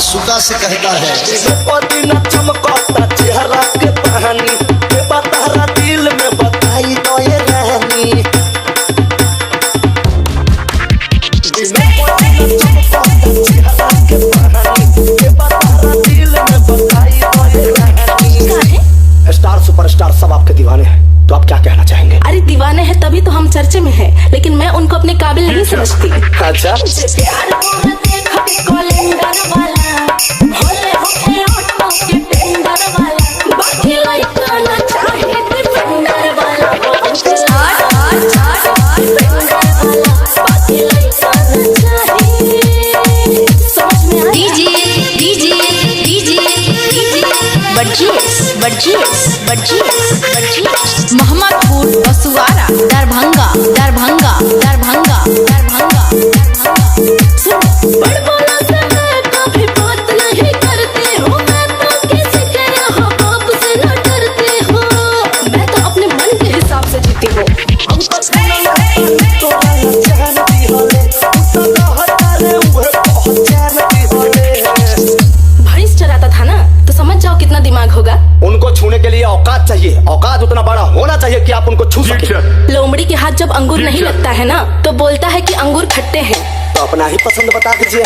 मासूका से कहता है दिन चमकता चेहरा के कहानी बतारा दिल में बताई तो ये रहनी चमकता चेहरा के कहानी बतारा दिल में बताई तो ये रहनी। स्टार सुपरस्टार सब आपके दीवाने हैं, तो आप क्या कहना चाहेंगे? अरे दीवाने हैं तभी तो हम चर्चे में हैं, लेकिन मैं उनको अपने काबिल नहीं समझती। अच्छा मोहम्मदपुर बसुआरा दरभंगा दरभंगा दरभंगा दरभंगा कभी बात नहीं करते हो, मैं तो किसी तरह बाप से न डरते हो, मैं तो अपने मन के हिसाब से जीती हूँ। भैंस चराता था ना, तो समझ जाओ कितना दिमाग होगा। उनको छूने के लिए औकात चाहिए, औकात उतना बड़ा होना चाहिए कि आप उनको छू सके। लोमड़ी के हाथ जब अंगूर नहीं लगता है ना, तो बोलता है कि अंगूर खट्टे हैं। तो अपना ही पसंद बता दीजिए।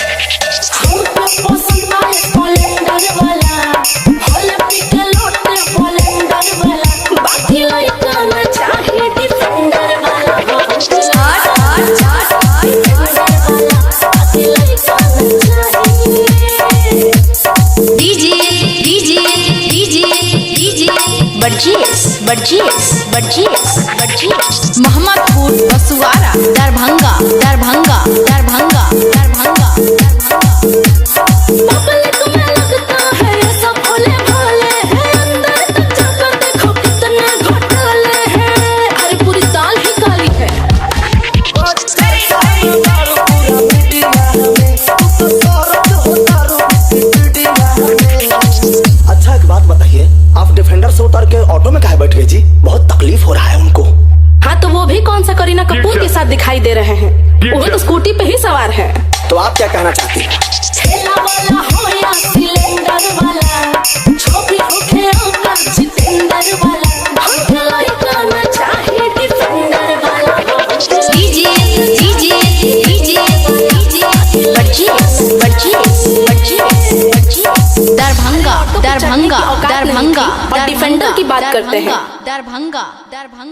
मोहम्मदपुर बसुआरा दरभंगा दरभंगा दरभंगा दरभंगा अरे पूरी दाल ही काली है। अच्छा एक बात बताइए, आप डिफेंडर से उतर के ऑटो में काहे बैठ गए जी? बहुत तकलीफ हो रहा है उनको। हाँ तो वो भी कौन सा करीना कपूर के साथ दिखाई दे रहे हैं, वो तो स्कूटी पे ही सवार है। तो आप क्या कहना चाहती हैं? दरभंगा दरभंगा दरभंगा और डिफेंडर की बात करते हैं। दरभंगा दरभंगा।